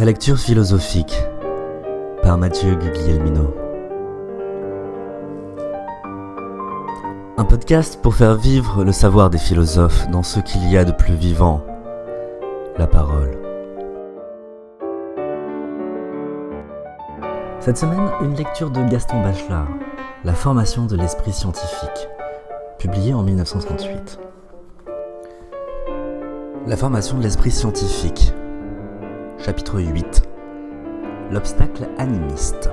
La lecture philosophique par Mathieu Guglielmino. Un podcast pour faire vivre le savoir des philosophes dans ce qu'il y a de plus vivant, la parole. Cette semaine, une lecture de Gaston Bachelard, La formation de l'esprit scientifique, publié en 1938. La formation de l'esprit scientifique. Chapitre 8. L'obstacle animiste.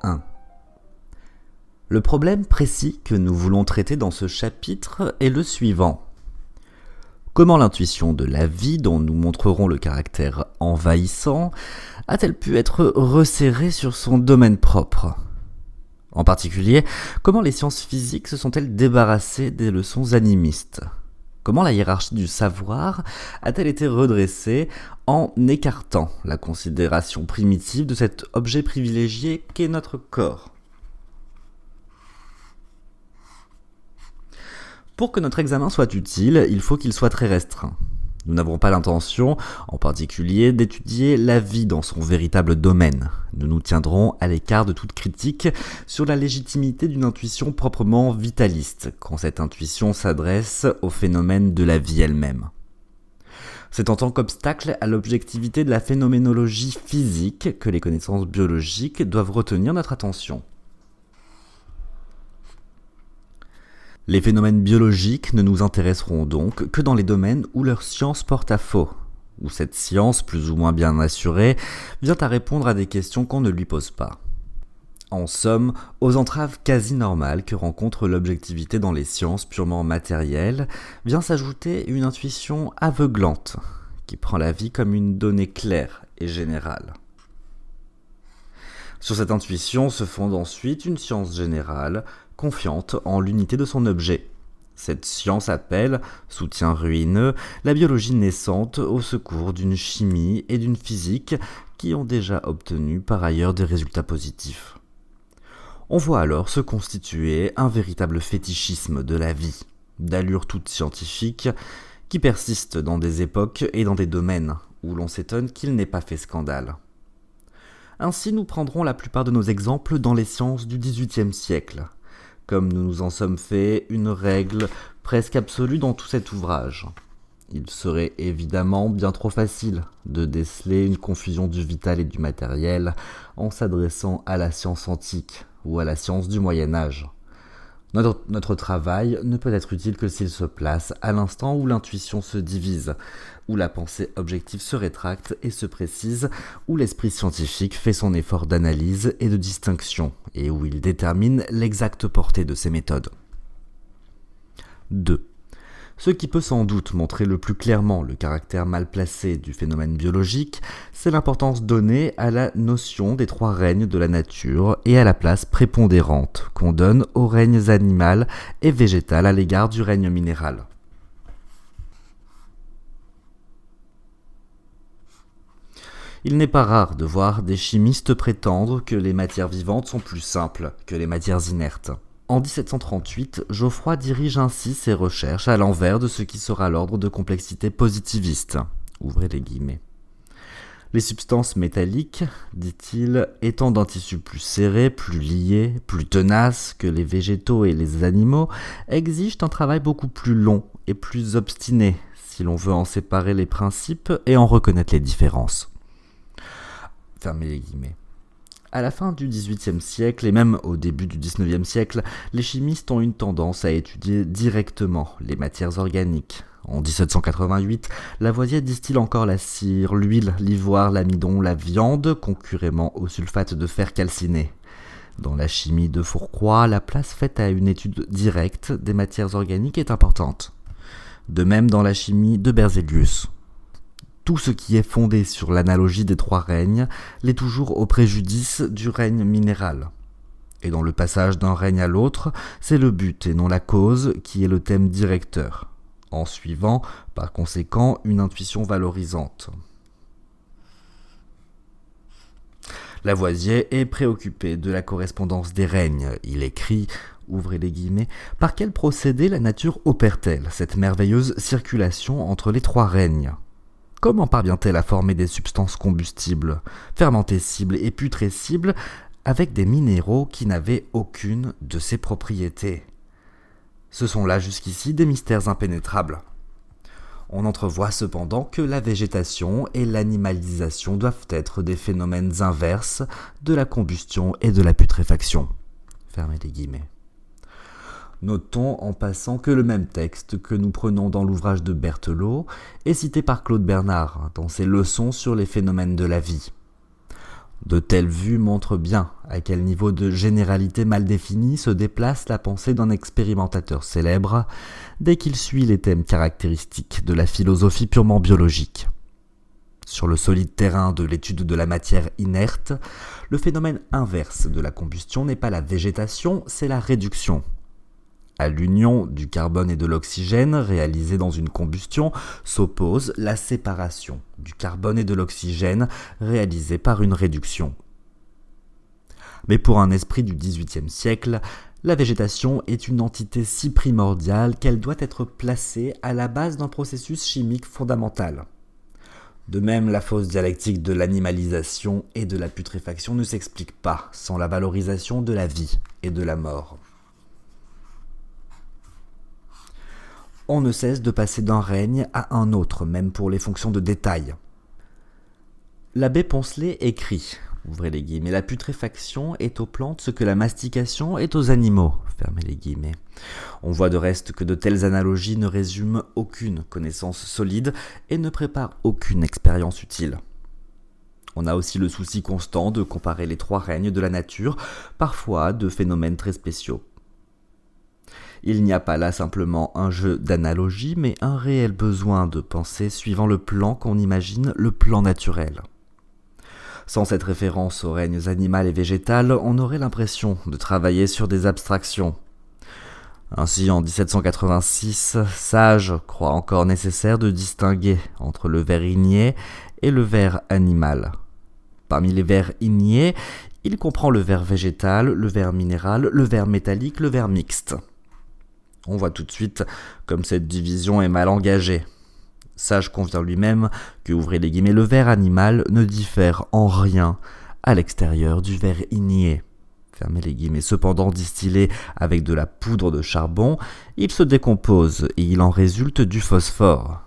1. Le problème précis que nous voulons traiter dans ce chapitre est le suivant. Comment l'intuition de la vie, dont nous montrerons le caractère envahissant, a-t-elle pu être resserrée sur son domaine propre ? En particulier, comment les sciences physiques se sont-elles débarrassées des leçons animistes ? Comment la hiérarchie du savoir a-t-elle été redressée en écartant la considération primitive de cet objet privilégié qu'est notre corps ? Pour que notre examen soit utile, il faut qu'il soit très restreint. Nous n'avons pas l'intention, en particulier, d'étudier la vie dans son véritable domaine. Nous nous tiendrons à l'écart de toute critique sur la légitimité d'une intuition proprement vitaliste, quand cette intuition s'adresse au phénomène de la vie elle-même. C'est en tant qu'obstacle à l'objectivité de la phénoménologie physique que les connaissances biologiques doivent retenir notre attention. Les phénomènes biologiques ne nous intéresseront donc que dans les domaines où leur science porte à faux, où cette science, plus ou moins bien assurée, vient à répondre à des questions qu'on ne lui pose pas. En somme, aux entraves quasi normales que rencontre l'objectivité dans les sciences purement matérielles, vient s'ajouter une intuition aveuglante, qui prend la vie comme une donnée claire et générale. Sur cette intuition se fonde ensuite une science générale, confiante en l'unité de son objet. Cette science appelle, soutien ruineux, la biologie naissante au secours d'une chimie et d'une physique qui ont déjà obtenu par ailleurs des résultats positifs. On voit alors se constituer un véritable fétichisme de la vie, d'allure toute scientifique, qui persiste dans des époques et dans des domaines où l'on s'étonne qu'il n'ait pas fait scandale. Ainsi, nous prendrons la plupart de nos exemples dans les sciences du XVIIIe siècle, comme nous nous en sommes fait une règle presque absolue dans tout cet ouvrage. Il serait évidemment bien trop facile de déceler une confusion du vital et du matériel en s'adressant à la science antique ou à la science du Moyen-Âge. Notre travail ne peut être utile que s'il se place à l'instant où l'intuition se divise, où la pensée objective se rétracte et se précise, où l'esprit scientifique fait son effort d'analyse et de distinction, et où il détermine l'exacte portée de ses méthodes. 2. Ce qui peut sans doute montrer le plus clairement le caractère mal placé du phénomène biologique, c'est l'importance donnée à la notion des trois règnes de la nature et à la place prépondérante qu'on donne aux règnes animal et végétal à l'égard du règne minéral. Il n'est pas rare de voir des chimistes prétendre que les matières vivantes sont plus simples que les matières inertes. En 1738, Geoffroy dirige ainsi ses recherches à l'envers de ce qui sera l'ordre de complexité positiviste. Ouvrez les guillemets. Les substances métalliques, dit-il, étant d'un tissu plus serré, plus lié, plus tenace que les végétaux et les animaux, exigent un travail beaucoup plus long et plus obstiné, si l'on veut en séparer les principes et en reconnaître les différences. Fermez les guillemets. À la fin du XVIIIe siècle et même au début du XIXe siècle, les chimistes ont une tendance à étudier directement les matières organiques. En 1788, Lavoisier distille encore la cire, l'huile, l'ivoire, l'amidon, la viande, concurrément au sulfate de fer calciné. Dans la chimie de Fourcroy, la place faite à une étude directe des matières organiques est importante. De même dans la chimie de Berzelius. Tout ce qui est fondé sur l'analogie des trois règnes l'est toujours au préjudice du règne minéral. Et dans le passage d'un règne à l'autre, c'est le but et non la cause qui est le thème directeur, en suivant, par conséquent, une intuition valorisante. Lavoisier est préoccupé de la correspondance des règnes. Il écrit, ouvrez les guillemets, « Par quel procédé la nature opère-t-elle cette merveilleuse circulation entre les trois règnes ? Comment parvient-elle à former des substances combustibles, fermentescibles et putrescibles avec des minéraux qui n'avaient aucune de ces propriétés ? Ce sont là jusqu'ici des mystères impénétrables. On entrevoit cependant que la végétation et l'animalisation doivent être des phénomènes inverses de la combustion et de la putréfaction. Fermez les guillemets. Notons en passant que le même texte que nous prenons dans l'ouvrage de Berthelot est cité par Claude Bernard dans ses leçons sur les phénomènes de la vie. De telles vues montrent bien à quel niveau de généralité mal définie se déplace la pensée d'un expérimentateur célèbre dès qu'il suit les thèmes caractéristiques de la philosophie purement biologique. Sur le solide terrain de l'étude de la matière inerte, le phénomène inverse de la combustion n'est pas la végétation, c'est la réduction. À l'union du carbone et de l'oxygène réalisée dans une combustion s'oppose la séparation du carbone et de l'oxygène réalisée par une réduction. Mais pour un esprit du XVIIIe siècle, la végétation est une entité si primordiale qu'elle doit être placée à la base d'un processus chimique fondamental. De même, la fausse dialectique de l'animalisation et de la putréfaction ne s'explique pas sans la valorisation de la vie et de la mort. On ne cesse de passer d'un règne à un autre, même pour les fonctions de détail. L'abbé Poncelet écrit, ouvrez les guillemets, la putréfaction est aux plantes ce que la mastication est aux animaux, fermez les guillemets. On voit de reste que de telles analogies ne résument aucune connaissance solide et ne préparent aucune expérience utile. On a aussi le souci constant de comparer les trois règnes de la nature, parfois de phénomènes très spéciaux. Il n'y a pas là simplement un jeu d'analogie, mais un réel besoin de penser suivant le plan qu'on imagine, le plan naturel. Sans cette référence aux règnes animal et végétal, on aurait l'impression de travailler sur des abstractions. Ainsi, en 1786, Sage croit encore nécessaire de distinguer entre le ver igné et le ver animal. Parmi les vers ignés, il comprend le ver végétal, le ver minéral, le ver métallique, le ver mixte. On voit tout de suite comme cette division est mal engagée. Sage convient lui-même que, ouvrez les guillemets, le ver animal ne diffère en rien à l'extérieur du ver igné. Fermez les guillemets. Cependant, distillé avec de la poudre de charbon, il se décompose et il en résulte du phosphore.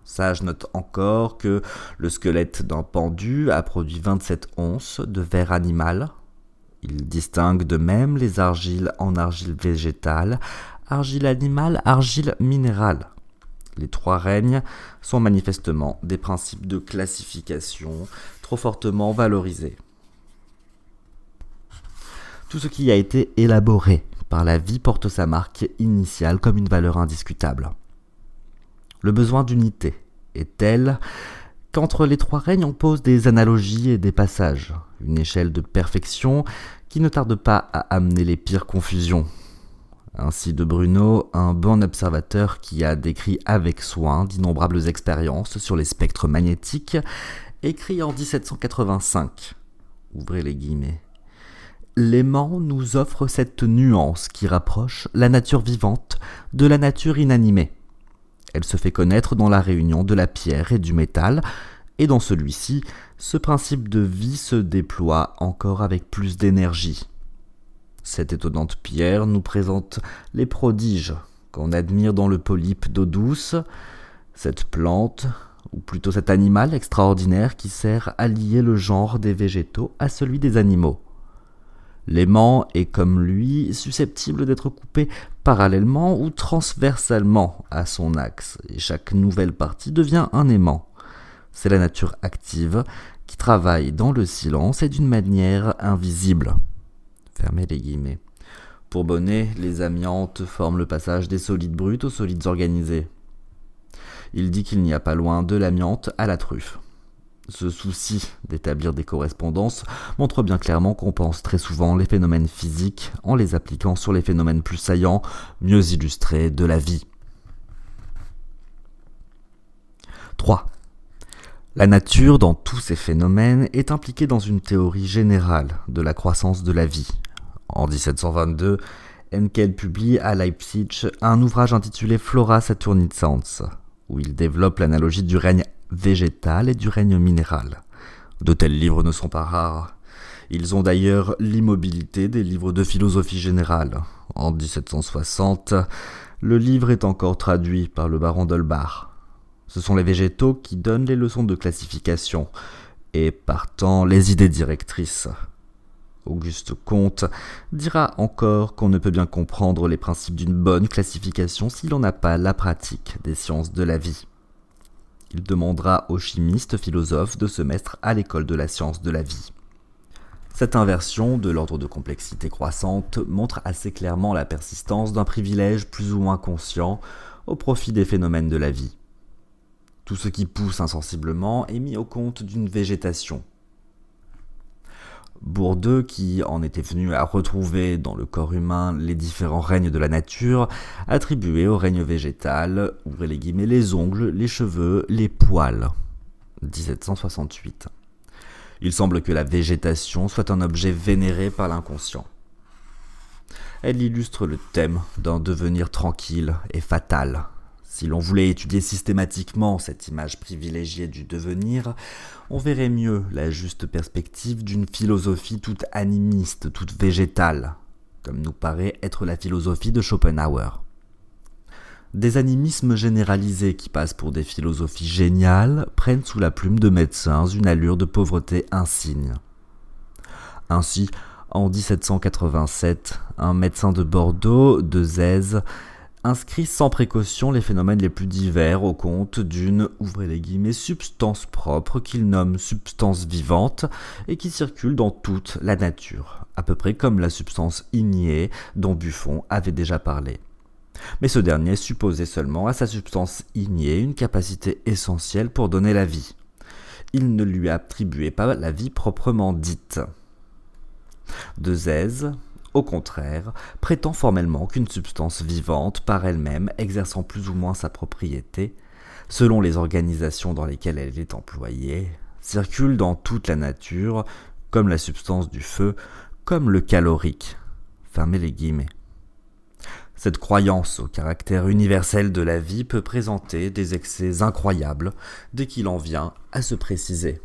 Sage note encore que le squelette d'un pendu a produit 27 onces de ver animal. Il distingue de même les argiles en argile végétale, argile animale, argile minérale. Les trois règnes sont manifestement des principes de classification trop fortement valorisés. Tout ce qui a été élaboré par la vie porte sa marque initiale comme une valeur indiscutable. Le besoin d'unité est tel qu'entre les trois règnes on pose des analogies et des passages, une échelle de perfection qui ne tarde pas à amener les pires confusions. Ainsi de Bruno, un bon observateur qui a décrit avec soin d'innombrables expériences sur les spectres magnétiques, écrit en 1785, ouvrez les guillemets, « L'aimant nous offre cette nuance qui rapproche la nature vivante de la nature inanimée. Elle se fait connaître dans la réunion de la pierre et du métal, et dans celui-ci, ce principe de vie se déploie encore avec plus d'énergie. Cette étonnante pierre nous présente les prodiges qu'on admire dans le polype d'eau douce, cette plante, ou plutôt cet animal extraordinaire qui sert à lier le genre des végétaux à celui des animaux. L'aimant est comme lui susceptible d'être coupé parallèlement ou transversalement à son axe, et chaque nouvelle partie devient un aimant. C'est la nature active qui travaille dans le silence et d'une manière invisible. » Fermez les guillemets. Pour Bonnet, les amiantes forment le passage des solides bruts aux solides organisés. Il dit qu'il n'y a pas loin de l'amiante à la truffe. Ce souci d'établir des correspondances montre bien clairement qu'on pense très souvent les phénomènes physiques en les appliquant sur les phénomènes plus saillants, mieux illustrés de la vie. 3. La nature, dans tous ces phénomènes, est impliquée dans une théorie générale de la croissance de la vie. En 1722, Henkel publie à Leipzig un ouvrage intitulé Flora Saturnitans, où il développe l'analogie du règne végétal et du règne minéral. De tels livres ne sont pas rares. Ils ont d'ailleurs l'immobilité des livres de philosophie générale. En 1760, le livre est encore traduit par le baron d'Holbach. Ce sont les végétaux qui donnent les leçons de classification et, partant, les idées directrices. Auguste Comte dira encore qu'on ne peut bien comprendre les principes d'une bonne classification si l'on n'a pas la pratique des sciences de la vie. Il demandera aux chimistes philosophes de se mettre à l'école de la science de la vie. Cette inversion de l'ordre de complexité croissante montre assez clairement la persistance d'un privilège plus ou moins conscient au profit des phénomènes de la vie. Tout ce qui pousse insensiblement est mis au compte d'une végétation. Bourdieu, qui en était venu à retrouver dans le corps humain les différents règnes de la nature, attribuait au règne végétal, ouvrez les guillemets, les ongles, les cheveux, les poils. 1768. Il semble que la végétation soit un objet vénéré par l'inconscient. Elle illustre le thème d'un devenir tranquille et fatal. Si l'on voulait étudier systématiquement cette image privilégiée du devenir, on verrait mieux la juste perspective d'une philosophie toute animiste, toute végétale, comme nous paraît être la philosophie de Schopenhauer. Des animismes généralisés qui passent pour des philosophies géniales prennent sous la plume de médecins une allure de pauvreté insigne. Ainsi, en 1787, un médecin de Bordeaux, de Zèze, inscrit sans précaution les phénomènes les plus divers au compte d'une, ouvrez les guillemets, substance propre qu'il nomme substance vivante et qui circule dans toute la nature, à peu près comme la substance ignée dont Buffon avait déjà parlé. Mais ce dernier supposait seulement à sa substance ignée une capacité essentielle pour donner la vie. Il ne lui attribuait pas la vie proprement dite. De Zèze, au contraire, prétend formellement qu'une substance vivante, par elle-même, exerçant plus ou moins sa propriété, selon les organisations dans lesquelles elle est employée, circule dans toute la nature, comme la substance du feu, comme le calorique. Fermez les guillemets. Cette croyance au caractère universel de la vie peut présenter des excès incroyables dès qu'il en vient à se préciser.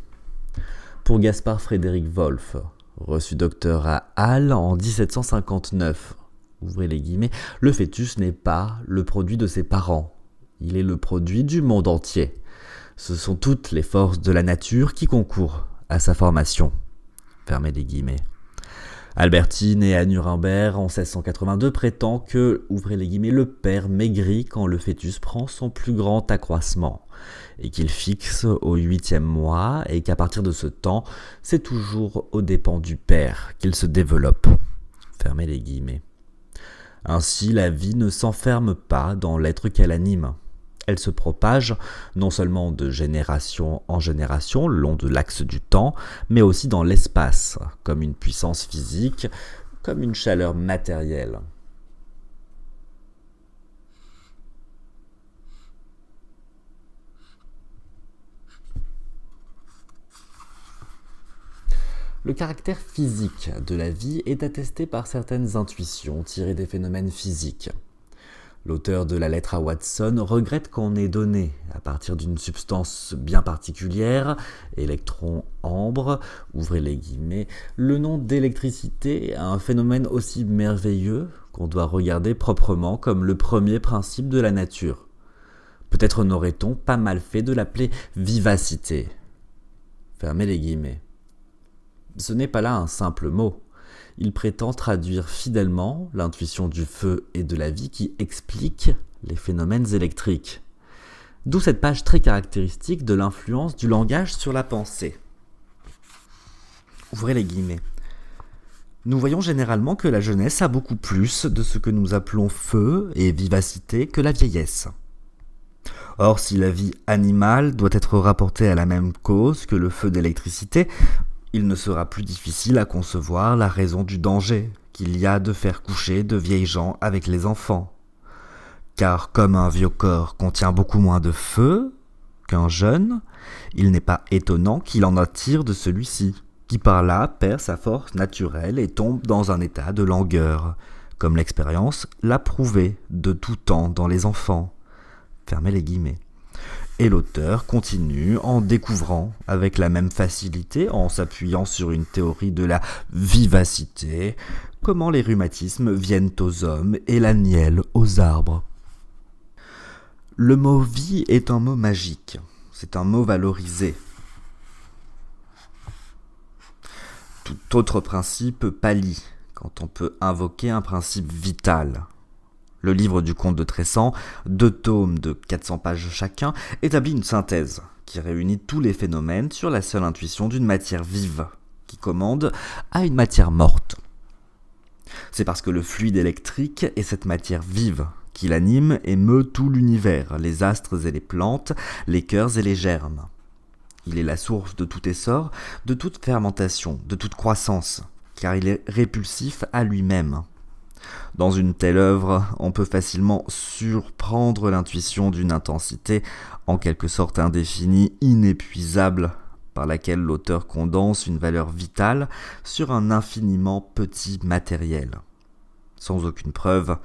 Pour Gaspard Frédéric Wolff, reçu docteur à Halle en 1759, ouvrez les guillemets, le fœtus n'est pas le produit de ses parents, il est le produit du monde entier. Ce sont toutes les forces de la nature qui concourent à sa formation. Fermez les guillemets. Alberti, né à Nuremberg en 1682, prétend que, ouvrez les guillemets, le père maigrit quand le fœtus prend son plus grand accroissement, et qu'il fixe au 8e mois, et qu'à partir de ce temps, c'est toujours aux dépens du père qu'il se développe. Fermez les guillemets. Ainsi, la vie ne s'enferme pas dans l'être qu'elle anime. Elle se propage non seulement de génération en génération, le long de l'axe du temps, mais aussi dans l'espace, comme une puissance physique, comme une chaleur matérielle. Le caractère physique de la vie est attesté par certaines intuitions tirées des phénomènes physiques. L'auteur de la lettre à Watson regrette qu'on ait donné, à partir d'une substance bien particulière, électron ambre, ouvrez les guillemets, le nom d'électricité à un phénomène aussi merveilleux qu'on doit regarder proprement comme le premier principe de la nature. Peut-être n'aurait-on pas mal fait de l'appeler vivacité. Fermez les guillemets. Ce n'est pas là un simple mot. Il prétend traduire fidèlement l'intuition du feu et de la vie qui explique les phénomènes électriques. D'où cette page très caractéristique de l'influence du langage sur la pensée. Ouvrez les guillemets. Nous voyons généralement que la jeunesse a beaucoup plus de ce que nous appelons feu et vivacité que la vieillesse. Or, si la vie animale doit être rapportée à la même cause que le feu d'électricité, il ne sera plus difficile à concevoir la raison du danger qu'il y a de faire coucher de vieilles gens avec les enfants. Car comme un vieux corps contient beaucoup moins de feu qu'un jeune, il n'est pas étonnant qu'il en attire de celui-ci, qui par là perd sa force naturelle et tombe dans un état de langueur, comme l'expérience l'a prouvé de tout temps dans les enfants. Fermez les guillemets. Et l'auteur continue en découvrant avec la même facilité, en s'appuyant sur une théorie de la vivacité, comment les rhumatismes viennent aux hommes et la nielle aux arbres. Le mot vie est un mot magique, c'est un mot valorisé. Tout autre principe pâlit quand on peut invoquer un principe vital. Le livre du comte de Tressan, 2 tomes de 400 pages chacun, établit une synthèse qui réunit tous les phénomènes sur la seule intuition d'une matière vive, qui commande à une matière morte. C'est parce que le fluide électrique est cette matière vive qui l'anime et meut tout l'univers, les astres et les plantes, les cœurs et les germes. Il est la source de tout essor, de toute fermentation, de toute croissance, car il est répulsif à lui-même. Dans une telle œuvre, on peut facilement surprendre l'intuition d'une intensité en quelque sorte indéfinie, inépuisable, par laquelle l'auteur condense une valeur vitale sur un infiniment petit matériel. Sans aucune preuve,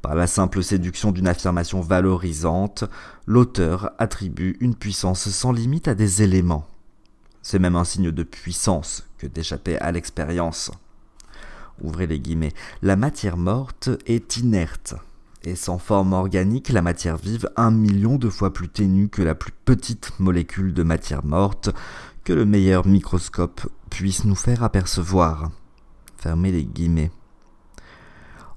par la simple séduction d'une affirmation valorisante, l'auteur attribue une puissance sans limite à des éléments. C'est même un signe de puissance que d'échapper à l'expérience. Ouvrez les guillemets. La matière morte est inerte, et sans forme organique, la matière vive 1 million de fois plus ténue que la plus petite molécule de matière morte que le meilleur microscope puisse nous faire apercevoir. Fermez les guillemets.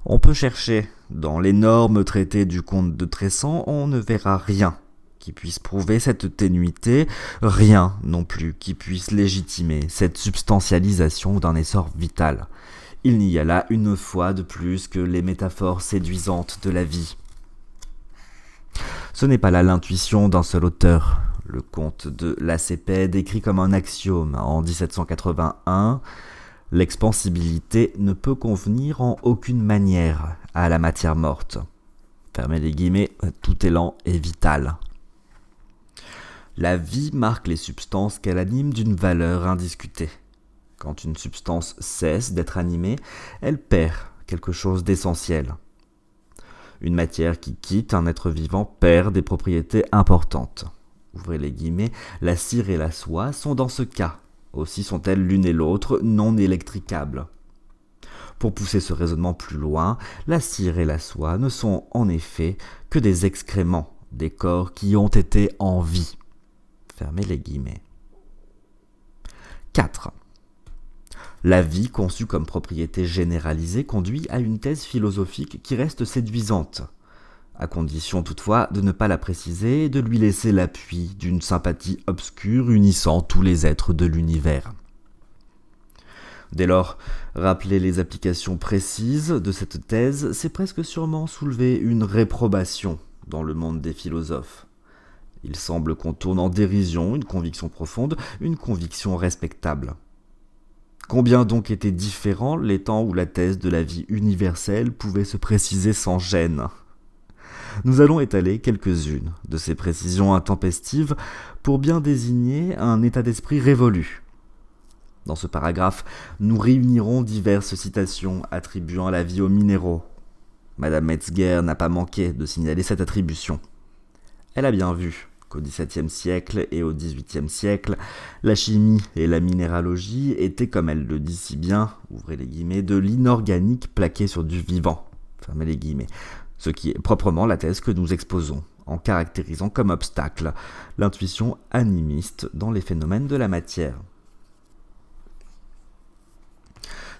On peut chercher. Dans l'énorme traité du comte de Tressan, on ne verra rien qui puisse prouver cette ténuité, rien non plus qui puisse légitimer cette substantialisation d'un essor vital. Il n'y a là une fois de plus que les métaphores séduisantes de la vie. Ce n'est pas là l'intuition d'un seul auteur. Le comte de Lacépède décrit comme un axiome en 1781 « L'expansibilité ne peut convenir en aucune manière à la matière morte. » Fermez les guillemets, tout élan est vital. La vie marque les substances qu'elle anime d'une valeur indiscutée. Quand une substance cesse d'être animée, elle perd quelque chose d'essentiel. Une matière qui quitte un être vivant perd des propriétés importantes. Ouvrez les guillemets, la cire et la soie sont dans ce cas. Aussi sont-elles l'une et l'autre non électricables. Pour pousser ce raisonnement plus loin, la cire et la soie ne sont en effet que des excréments des corps qui ont été en vie. Fermez les guillemets. 4. La vie conçue comme propriété généralisée conduit à une thèse philosophique qui reste séduisante, à condition toutefois de ne pas la préciser et de lui laisser l'appui d'une sympathie obscure unissant tous les êtres de l'univers. Dès lors, rappeler les applications précises de cette thèse, c'est presque sûrement soulever une réprobation dans le monde des philosophes. Il semble qu'on tourne en dérision une conviction profonde, une conviction respectable. Combien donc étaient différents les temps où la thèse de la vie universelle pouvait se préciser sans gêne ? Nous allons étaler quelques-unes de ces précisions intempestives pour bien désigner un état d'esprit révolu. Dans ce paragraphe, nous réunirons diverses citations attribuant la vie aux minéraux. Madame Metzger n'a pas manqué de signaler cette attribution. Elle a bien vu qu'au XVIIe siècle et au XVIIIe siècle, la chimie et la minéralogie étaient, comme elle le dit si bien, ouvrez les guillemets, de l'inorganique plaqué sur du vivant, fermez les guillemets, ce qui est proprement la thèse que nous exposons, en caractérisant comme obstacle l'intuition animiste dans les phénomènes de la matière.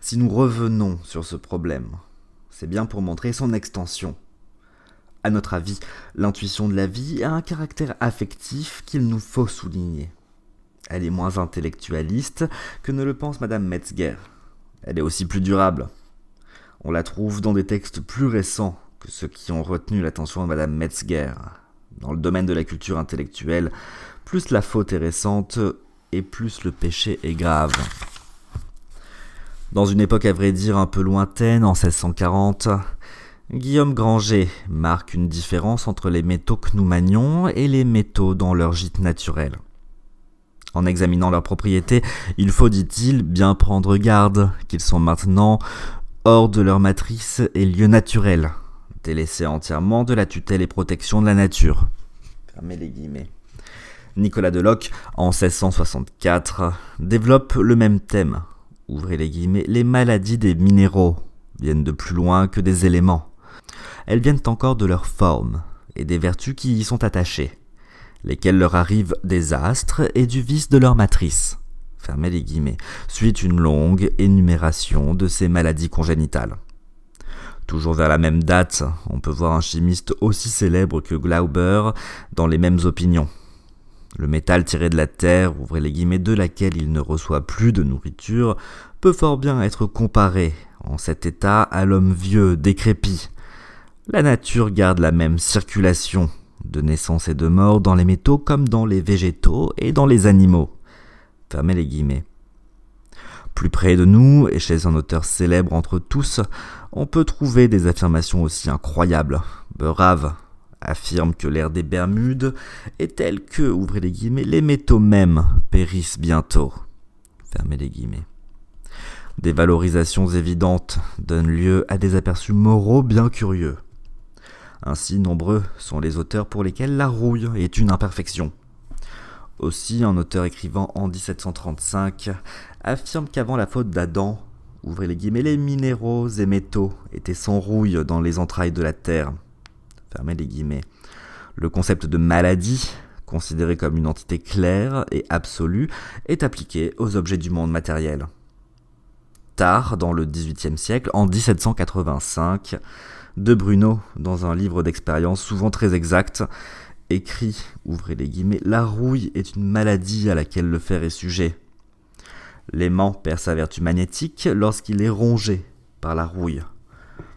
Si nous revenons sur ce problème, c'est bien pour montrer son extension. À notre avis, l'intuition de la vie a un caractère affectif qu'il nous faut souligner. Elle est moins intellectualiste que ne le pense Madame Metzger. Elle est aussi plus durable. On la trouve dans des textes plus récents que ceux qui ont retenu l'attention de Madame Metzger. Dans le domaine de la culture intellectuelle, plus la faute est récente et plus le péché est grave. Dans une époque à vrai dire un peu lointaine, en 1640, Guillaume Granger marque une différence entre les métaux que nous manions et les métaux dans leur gîte naturel. En examinant leurs propriétés, il faut, dit-il, bien prendre garde qu'ils sont maintenant hors de leur matrice et lieu naturel, délaissés entièrement de la tutelle et protection de la nature. Fermez les guillemets. Nicolas de Locke, en 1664, développe le même thème. Ouvrez les guillemets, les maladies des minéraux viennent de plus loin que des éléments. Elles viennent encore de leur forme et des vertus qui y sont attachées, lesquelles leur arrivent des astres et du vice de leur matrice. Fermez les guillemets. Suit une longue énumération de ces maladies congénitales. Toujours vers la même date, on peut voir un chimiste aussi célèbre que Glauber dans les mêmes opinions. Le métal tiré de la terre, ouvrez les guillemets, de laquelle il ne reçoit plus de nourriture, peut fort bien être comparé, en cet état, à l'homme vieux, décrépit. La nature garde la même circulation de naissance et de mort dans les métaux comme dans les végétaux et dans les animaux. Fermez les guillemets. Plus près de nous, et chez un auteur célèbre entre tous, on peut trouver des affirmations aussi incroyables. Beurave affirme que l'ère des Bermudes est telle que, ouvrez les guillemets, les métaux mêmes périssent bientôt. Fermez les guillemets. Des valorisations évidentes donnent lieu à des aperçus moraux bien curieux. Ainsi, nombreux sont les auteurs pour lesquels la rouille est une imperfection. Aussi, un auteur écrivant en 1735 affirme qu'avant la faute d'Adam, ouvrez les guillemets, les minéraux et métaux étaient sans rouille dans les entrailles de la terre. Fermez les guillemets. Le concept de maladie, considéré comme une entité claire et absolue, est appliqué aux objets du monde matériel. Tard, dans le XVIIIe siècle, en 1785, De Bruno, dans un livre d'expérience souvent très exact, écrit, ouvrez les guillemets, la rouille est une maladie à laquelle le fer est sujet. L'aimant perd sa vertu magnétique lorsqu'il est rongé par la rouille.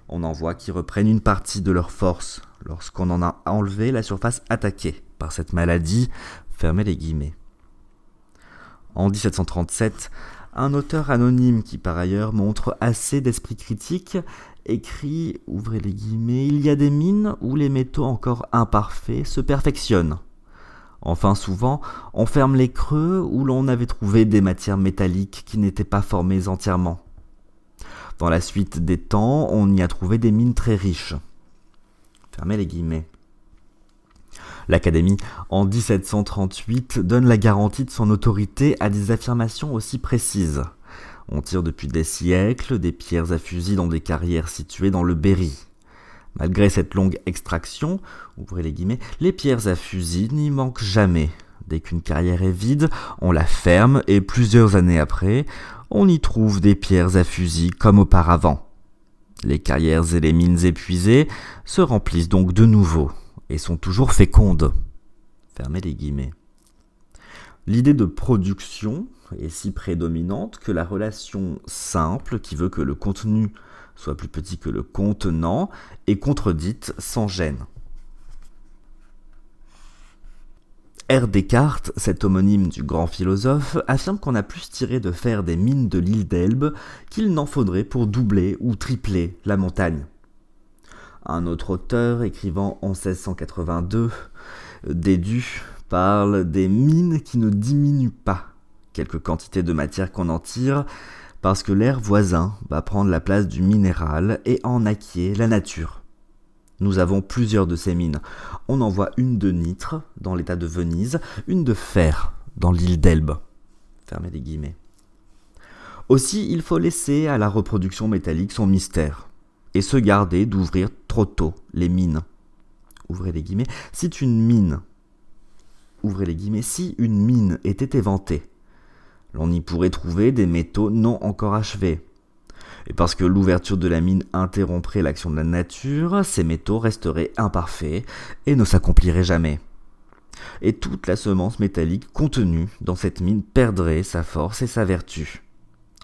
On en voit qui reprennent une partie de leur force lorsqu'on en a enlevé la surface attaquée par cette maladie, fermez les guillemets. En 1737, un auteur anonyme qui par ailleurs montre assez d'esprit critique écrit, ouvrez les guillemets, il y a des mines où les métaux encore imparfaits se perfectionnent. Enfin souvent, on ferme les creux où l'on avait trouvé des matières métalliques qui n'étaient pas formées entièrement. Dans la suite des temps, on y a trouvé des mines très riches. Fermez les guillemets. L'Académie, en 1738, donne la garantie de son autorité à des affirmations aussi précises. On tire depuis des siècles des pierres à fusil dans des carrières situées dans le Berry. Malgré cette longue extraction, ouvrez les guillemets, les pierres à fusil n'y manquent jamais. Dès qu'une carrière est vide, on la ferme et plusieurs années après, on y trouve des pierres à fusil comme auparavant. Les carrières et les mines épuisées se remplissent donc de nouveau et sont toujours fécondes. Fermez les guillemets. L'idée de production est si prédominante que la relation simple, qui veut que le contenu soit plus petit que le contenant, est contredite sans gêne. R. Descartes, cet homonyme du grand philosophe, affirme qu'on a plus tiré de fer des mines de l'île d'Elbe qu'il n'en faudrait pour doubler ou tripler la montagne. Un autre auteur, écrivant en 1682, Dédu, parle des mines qui ne diminuent pas, quelque quantité de matière qu'on en tire, parce que l'air voisin va prendre la place du minéral et en acquiert la nature. Nous avons plusieurs de ces mines. On en voit une de nitre dans l'état de Venise, une de fer dans l'île d'Elbe. Fermez les guillemets. Aussi, il faut laisser à la reproduction métallique son mystère et se garder d'ouvrir trop tôt les mines. Ouvrez les guillemets. Si une mine était éventée, l'on y pourrait trouver des métaux non encore achevés. Et parce que l'ouverture de la mine interromprait l'action de la nature, ces métaux resteraient imparfaits et ne s'accompliraient jamais. Et toute la semence métallique contenue dans cette mine perdrait sa force et sa vertu,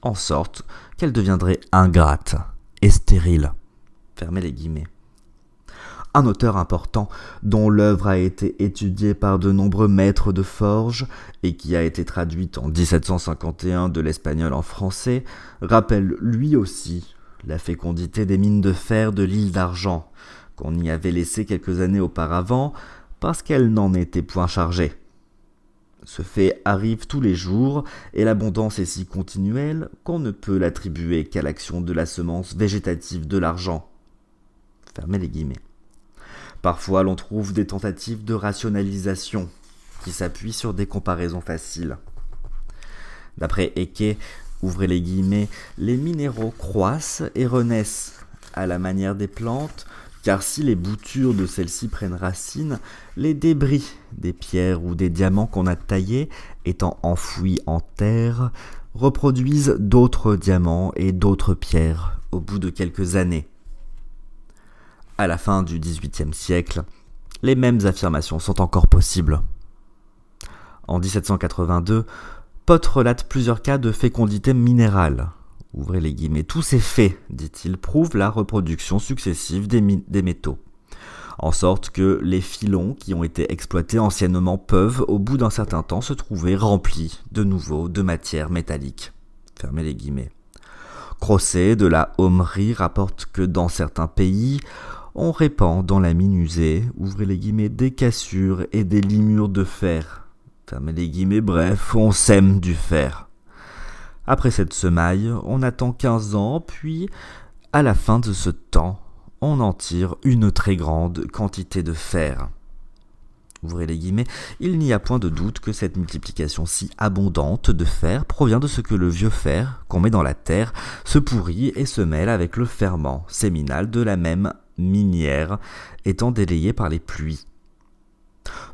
en sorte qu'elle deviendrait ingrate et stérile. Fermez les guillemets. Un auteur important, dont l'œuvre a été étudiée par de nombreux maîtres de forge et qui a été traduite en 1751 de l'espagnol en français, rappelle lui aussi la fécondité des mines de fer de l'île d'Argent, qu'on y avait laissées quelques années auparavant parce qu'elles n'en étaient point chargées. Ce fait arrive tous les jours et l'abondance est si continuelle qu'on ne peut l'attribuer qu'à l'action de la semence végétative de l'argent. Fermez les guillemets. Parfois, l'on trouve des tentatives de rationalisation, qui s'appuie sur des comparaisons faciles. D'après Eke, ouvrez les guillemets, les minéraux croissent et renaissent à la manière des plantes, car si les boutures de celles-ci prennent racine, les débris des pierres ou des diamants qu'on a taillés, étant enfouis en terre, reproduisent d'autres diamants et d'autres pierres au bout de quelques années. À la fin du XVIIIe siècle, les mêmes affirmations sont encore possibles. En 1782, Pott relate plusieurs cas de fécondité minérale. Ouvrez les guillemets. Tous ces faits, dit-il, prouvent la reproduction successive des métaux. En sorte que les filons qui ont été exploités anciennement peuvent, au bout d'un certain temps, se trouver remplis de nouveau de matière métallique. Fermez les guillemets. Crosset de la Homerie rapporte que dans certains pays, on répand dans la mine usée, ouvrez les guillemets, des cassures et des limures de fer. Fermez les guillemets, bref, on sème du fer. Après cette semaille, on attend 15 ans, puis, à la fin de ce temps, on en tire une très grande quantité de fer. Ouvrez les guillemets, il n'y a point de doute que cette multiplication si abondante de fer provient de ce que le vieux fer, qu'on met dans la terre, se pourrit et se mêle avec le ferment séminal de la même minière, étant délayé par les pluies.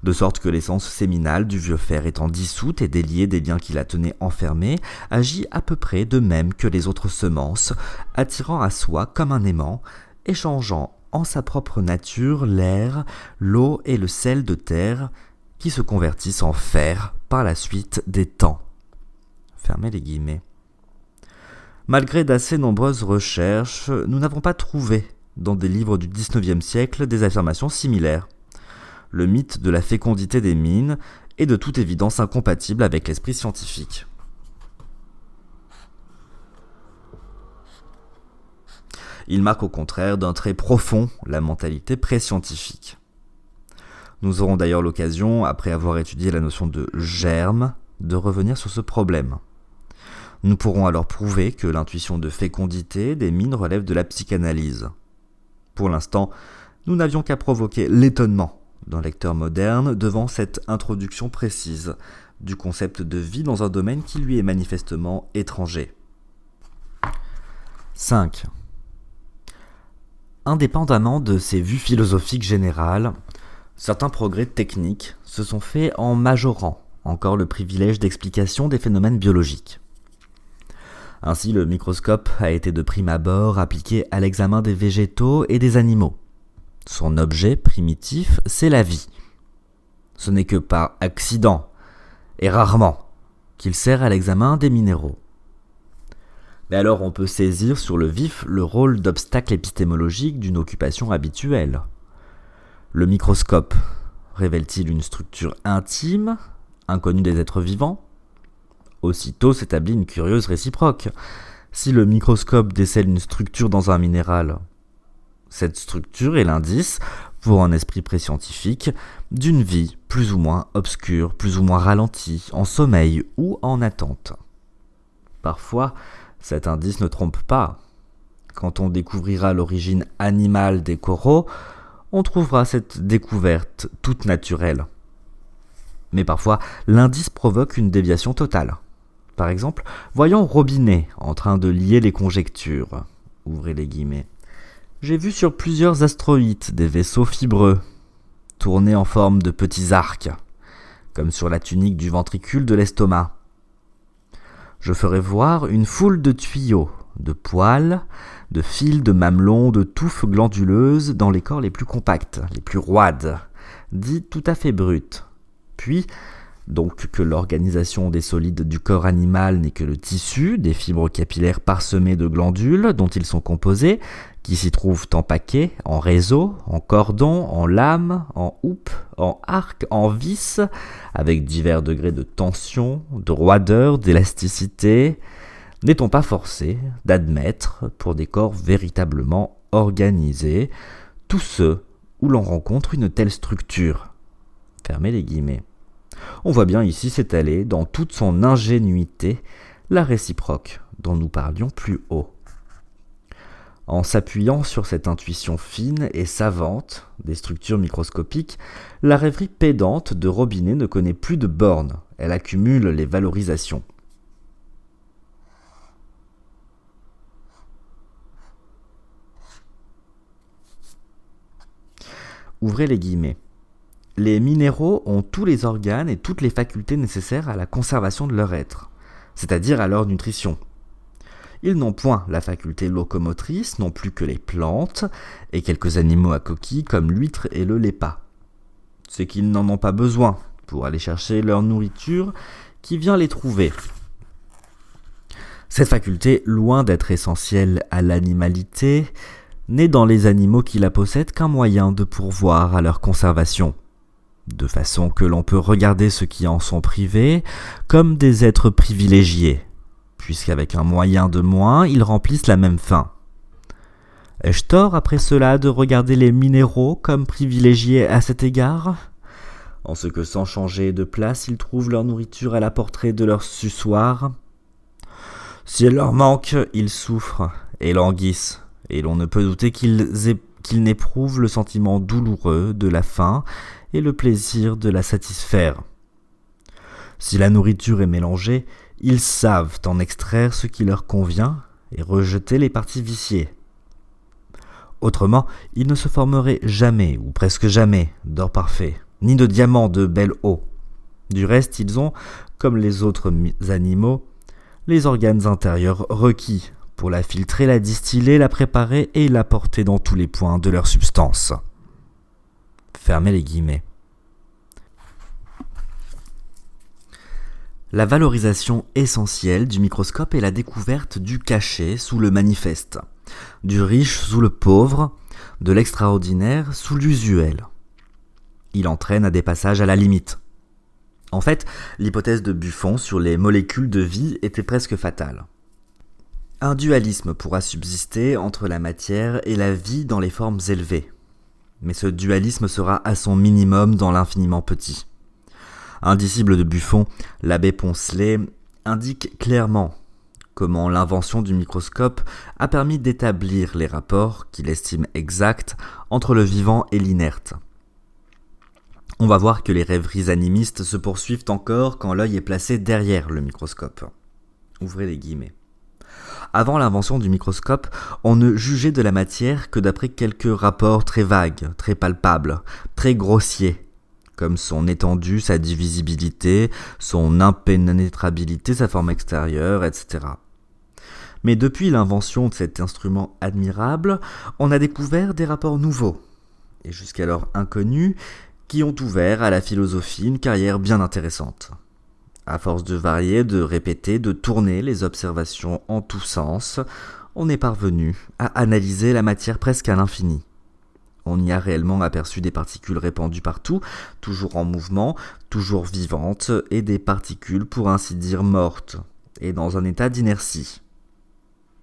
De sorte que l'essence séminale du vieux fer étant dissoute et déliée des liens qui la tenaient enfermée, agit à peu près de même que les autres semences, attirant à soi comme un aimant, échangeant en sa propre nature l'air, l'eau et le sel de terre, qui se convertissent en fer par la suite des temps. Fermez les guillemets. Malgré d'assez nombreuses recherches, nous n'avons pas trouvé, dans des livres du XIXe siècle, des affirmations similaires. Le mythe de la fécondité des mines est de toute évidence incompatible avec l'esprit scientifique. Il marque au contraire d'un trait profond la mentalité pré-scientifique. Nous aurons d'ailleurs l'occasion, après avoir étudié la notion de germe, de revenir sur ce problème. Nous pourrons alors prouver que l'intuition de fécondité des mines relève de la psychanalyse. Pour l'instant, nous n'avions qu'à provoquer l'étonnement d'un lecteur moderne devant cette introduction précise du concept de vie dans un domaine qui lui est manifestement étranger. 5. Indépendamment de ces vues philosophiques générales, certains progrès techniques se sont faits en majorant encore le privilège d'explication des phénomènes biologiques. Ainsi, le microscope a été de prime abord appliqué à l'examen des végétaux et des animaux. Son objet primitif, c'est la vie. Ce n'est que par accident, et rarement, qu'il sert à l'examen des minéraux. Mais alors on peut saisir sur le vif le rôle d'obstacle épistémologique d'une occupation habituelle. Le microscope révèle-t-il une structure intime, inconnue des êtres vivants ? Aussitôt s'établit une curieuse réciproque. Si le microscope décèle une structure dans un minéral, cette structure est l'indice, pour un esprit pré-scientifique, d'une vie plus ou moins obscure, plus ou moins ralentie, en sommeil ou en attente. Parfois, cet indice ne trompe pas. Quand on découvrira l'origine animale des coraux, on trouvera cette découverte toute naturelle. Mais parfois, l'indice provoque une déviation totale. Par exemple, voyons Robinet en train de lier les conjectures. Ouvrez les guillemets. J'ai vu sur plusieurs astéroïdes des vaisseaux fibreux, tournés en forme de petits arcs, comme sur la tunique du ventricule de l'estomac. Je ferai voir une foule de tuyaux, de poils, de fils, de mamelons, de touffes glanduleuses dans les corps les plus compacts, les plus roides, dits tout à fait bruts. Puis, donc que l'organisation des solides du corps animal n'est que le tissu, des fibres capillaires parsemées de glandules dont ils sont composés, qui s'y trouvent en paquets, en réseaux, en cordons, en lames, en houppes, en arcs, en vis, avec divers degrés de tension, de roideur, d'élasticité, n'est-on pas forcé d'admettre, pour des corps véritablement organisés, tous ceux où l'on rencontre une telle structure ? Fermez les guillemets. On voit bien ici s'étaler dans toute son ingénuité la réciproque dont nous parlions plus haut. En s'appuyant sur cette intuition fine et savante des structures microscopiques, la rêverie pédante de Robinet ne connaît plus de bornes, elle accumule les valorisations. Ouvrez les guillemets. Les minéraux ont tous les organes et toutes les facultés nécessaires à la conservation de leur être, c'est-à-dire à leur nutrition. Ils n'ont point la faculté locomotrice, non plus que les plantes, et quelques animaux à coquilles comme l'huître et le lépat. C'est qu'ils n'en ont pas besoin pour aller chercher leur nourriture qui vient les trouver. Cette faculté, loin d'être essentielle à l'animalité, n'est dans les animaux qui la possèdent qu'un moyen de pourvoir à leur conservation, de façon que l'on peut regarder ceux qui en sont privés comme des êtres privilégiés, puisqu'avec un moyen de moins, ils remplissent la même fin. Ai-je tort après cela de regarder les minéraux comme privilégiés à cet égard ? En ce que sans changer de place, ils trouvent leur nourriture à la portée de leur suçoir. Si elle leur manque, ils souffrent et languissent, et l'on ne peut douter qu'ils n'éprouvent le sentiment douloureux de la faim et le plaisir de la satisfaire. Si la nourriture est mélangée, ils savent en extraire ce qui leur convient et rejeter les parties viciées. Autrement, ils ne se formeraient jamais, ou presque jamais, d'or parfait, ni de diamants de belle eau. Du reste, ils ont, comme les autres animaux, les organes intérieurs requis pour la filtrer, la distiller, la préparer et la porter dans tous les points de leur substance. Fermez les guillemets. La valorisation essentielle du microscope est la découverte du cachet sous le manifeste, du riche sous le pauvre, de l'extraordinaire sous l'usuel. Il entraîne à des passages à la limite. En fait, l'hypothèse de Buffon sur les molécules de vie était presque fatale. Un dualisme pourra subsister entre la matière et la vie dans les formes élevées. Mais ce dualisme sera à son minimum dans l'infiniment petit. Un disciple de Buffon, l'abbé Poncelet, indique clairement comment l'invention du microscope a permis d'établir les rapports qu'il estime exacts entre le vivant et l'inerte. On va voir que les rêveries animistes se poursuivent encore quand l'œil est placé derrière le microscope. Ouvrez les guillemets. Avant l'invention du microscope, on ne jugeait de la matière que d'après quelques rapports très vagues, très palpables, très grossiers, comme son étendue, sa divisibilité, son impénétrabilité, sa forme extérieure, etc. Mais depuis l'invention de cet instrument admirable, on a découvert des rapports nouveaux, et jusqu'alors inconnus, qui ont ouvert à la philosophie une carrière bien intéressante. À force de varier, de répéter, de tourner les observations en tous sens, on est parvenu à analyser la matière presque à l'infini. On y a réellement aperçu des particules répandues partout, toujours en mouvement, toujours vivantes, et des particules pour ainsi dire mortes, et dans un état d'inertie.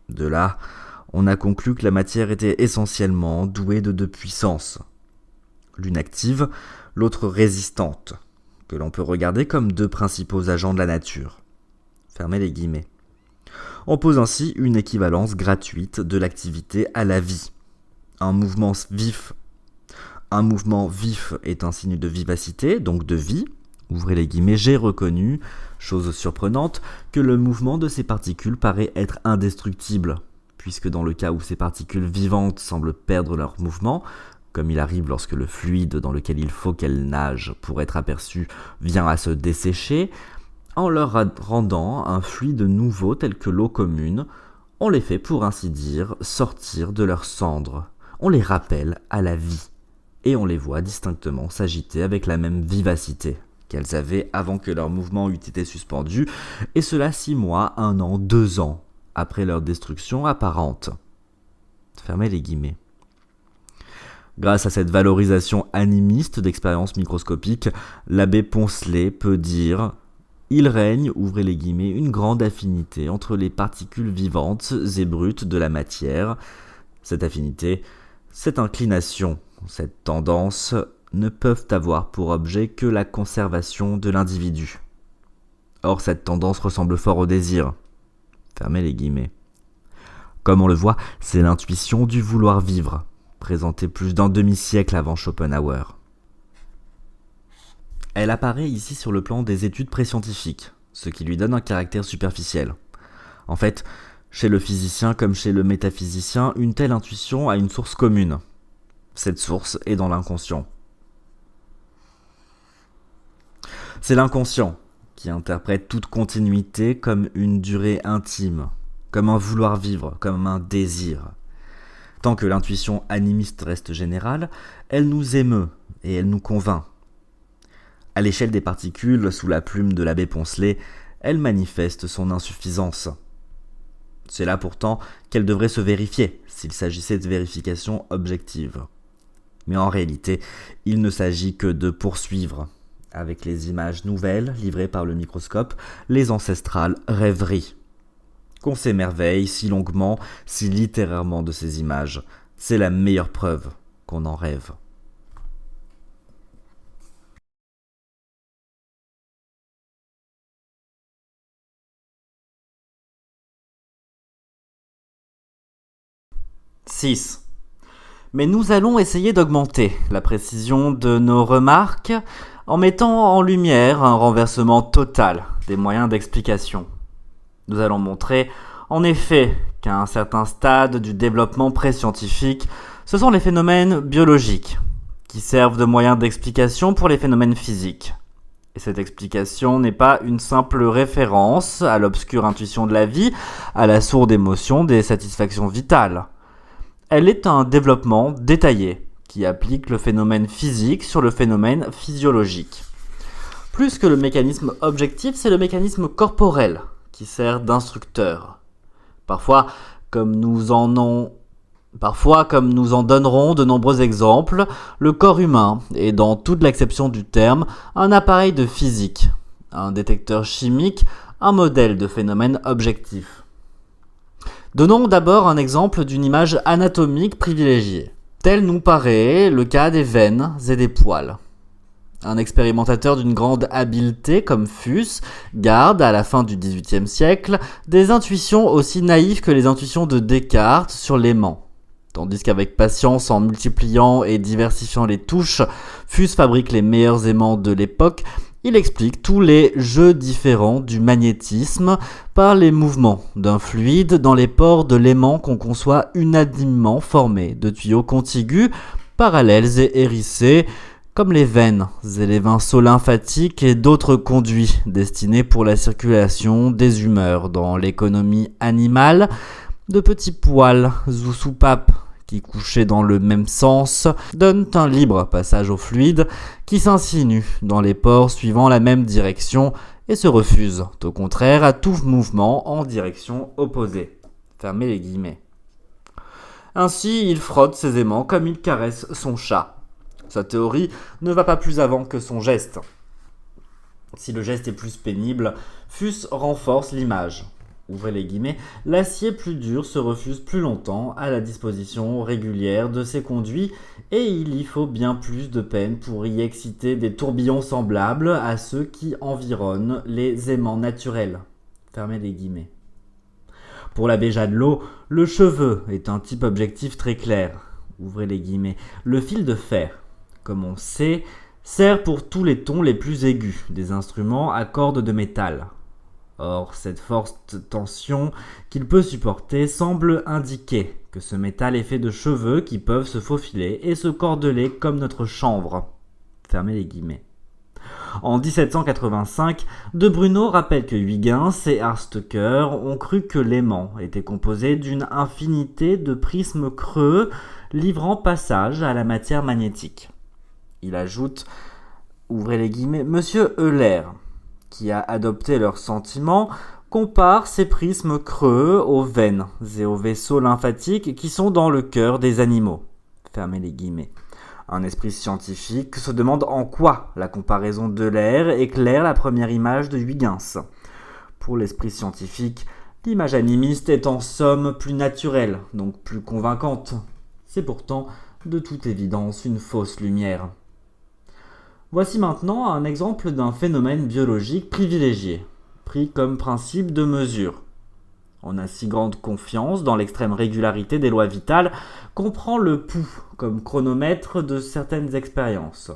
De là, on a conclu que la matière était essentiellement douée de deux puissances. L'une active, l'autre résistante, que l'on peut regarder comme deux principaux agents de la nature. Fermez les guillemets. On pose ainsi une équivalence gratuite de l'activité à la vie. Un mouvement vif est un signe de vivacité, donc de vie. Ouvrez les guillemets, j'ai reconnu, chose surprenante, que le mouvement de ces particules paraît être indestructible, puisque dans le cas où ces particules vivantes semblent perdre leur mouvement, comme il arrive lorsque le fluide dans lequel il faut qu'elles nagent pour être aperçu vient à se dessécher, en leur rendant un fluide nouveau tel que l'eau commune, on les fait pour ainsi dire sortir de leurs cendres, on les rappelle à la vie, et on les voit distinctement s'agiter avec la même vivacité qu'elles avaient avant que leur mouvement eût été suspendu, et cela 6 mois, 1 an, 2 ans, après leur destruction apparente. Fermez les guillemets. Grâce à cette valorisation animiste d'expériences microscopiques, l'abbé Poncelet peut dire « Il règne, ouvrez les guillemets, une grande affinité entre les particules vivantes et brutes de la matière. Cette affinité, cette inclination, cette tendance ne peuvent avoir pour objet que la conservation de l'individu. Or, cette tendance ressemble fort au désir. » Fermez les guillemets. Comme on le voit, c'est l'intuition du vouloir vivre, présentée plus d'un demi-siècle avant Schopenhauer. Elle apparaît ici sur le plan des études préscientifiques, ce qui lui donne un caractère superficiel. En fait, chez le physicien comme chez le métaphysicien, une telle intuition a une source commune. Cette source est dans l'inconscient. C'est l'inconscient qui interprète toute continuité comme une durée intime, comme un vouloir vivre, comme un désir. Tant que l'intuition animiste reste générale, elle nous émeut et elle nous convainc. À l'échelle des particules, sous la plume de l'abbé Poncelet, elle manifeste son insuffisance. C'est là pourtant qu'elle devrait se vérifier, s'il s'agissait de vérification objective. Mais en réalité, il ne s'agit que de poursuivre, avec les images nouvelles livrées par le microscope, les ancestrales rêveries. Qu'on s'émerveille si longuement, si littérairement de ces images, c'est la meilleure preuve qu'on en rêve. « 6. Mais nous allons essayer d'augmenter la précision de nos remarques en mettant en lumière un renversement total des moyens d'explication. Nous allons montrer, en effet, qu'à un certain stade du développement préscientifique, ce sont les phénomènes biologiques qui servent de moyens d'explication pour les phénomènes physiques. Et cette explication n'est pas une simple référence à l'obscure intuition de la vie, à la sourde émotion des satisfactions vitales. Elle est un développement détaillé qui applique le phénomène physique sur le phénomène physiologique. Plus que le mécanisme objectif, c'est le mécanisme corporel qui sert d'instructeur. Parfois, comme nous en donnerons de nombreux exemples, le corps humain est, dans toute l'acception du terme, un appareil de physique, un détecteur chimique, un modèle de phénomène objectif. Donnons d'abord un exemple d'une image anatomique privilégiée. Tel nous paraît le cas des veines et des poils. Un expérimentateur d'une grande habileté comme Fuchs garde, à la fin du XVIIIe siècle, des intuitions aussi naïves que les intuitions de Descartes sur l'aimant. Tandis qu'avec patience, en multipliant et diversifiant les touches, Fuchs fabrique les meilleurs aimants de l'époque. Il explique tous les jeux différents du magnétisme par les mouvements d'un fluide dans les pores de l'aimant qu'on conçoit unanimement formés de tuyaux contigus, parallèles et hérissés, comme les veines et les vaisseaux lymphatiques et d'autres conduits destinés pour la circulation des humeurs dans l'économie animale, de petits poils ou soupapes qui, couchés dans le même sens, donnent un libre passage au fluide qui s'insinue dans les pores suivant la même direction et se refuse, au contraire, à tout mouvement en direction opposée. Fermez les guillemets. Ainsi, il frotte ses aimants comme il caresse son chat. Sa théorie ne va pas plus avant que son geste. Si le geste est plus pénible, Fuchs renforce l'image. Ouvrez les guillemets, l'acier plus dur se refuse plus longtemps à la disposition régulière de ses conduits et il y faut bien plus de peine pour y exciter des tourbillons semblables à ceux qui environnent les aimants naturels. Fermez les guillemets. Pour l'abbé Jadelot, le cheveu est un type objectif très clair. Ouvrez les guillemets. Le fil de fer, comme on sait, sert pour tous les tons les plus aigus des instruments à cordes de métal. Or, cette forte tension qu'il peut supporter semble indiquer que ce métal est fait de cheveux qui peuvent se faufiler et se cordeler comme notre chanvre. Fermez les guillemets. En 1785, De Bruno rappelle que Huygens et Harstucker ont cru que l'aimant était composé d'une infinité de prismes creux livrant passage à la matière magnétique. Il ajoute, ouvrez les guillemets, Monsieur Euler, qui a adopté leur sentiment, compare ces prismes creux aux veines et aux vaisseaux lymphatiques qui sont dans le cœur des animaux. Fermez les guillemets. Un esprit scientifique se demande en quoi la comparaison d'Euler éclaire la première image de Huygens. Pour l'esprit scientifique, l'image animiste est en somme plus naturelle, donc plus convaincante. C'est pourtant, de toute évidence, une fausse lumière. Voici maintenant un exemple d'un phénomène biologique privilégié, pris comme principe de mesure. On a si grande confiance dans l'extrême régularité des lois vitales qu'on prend le pouls comme chronomètre de certaines expériences.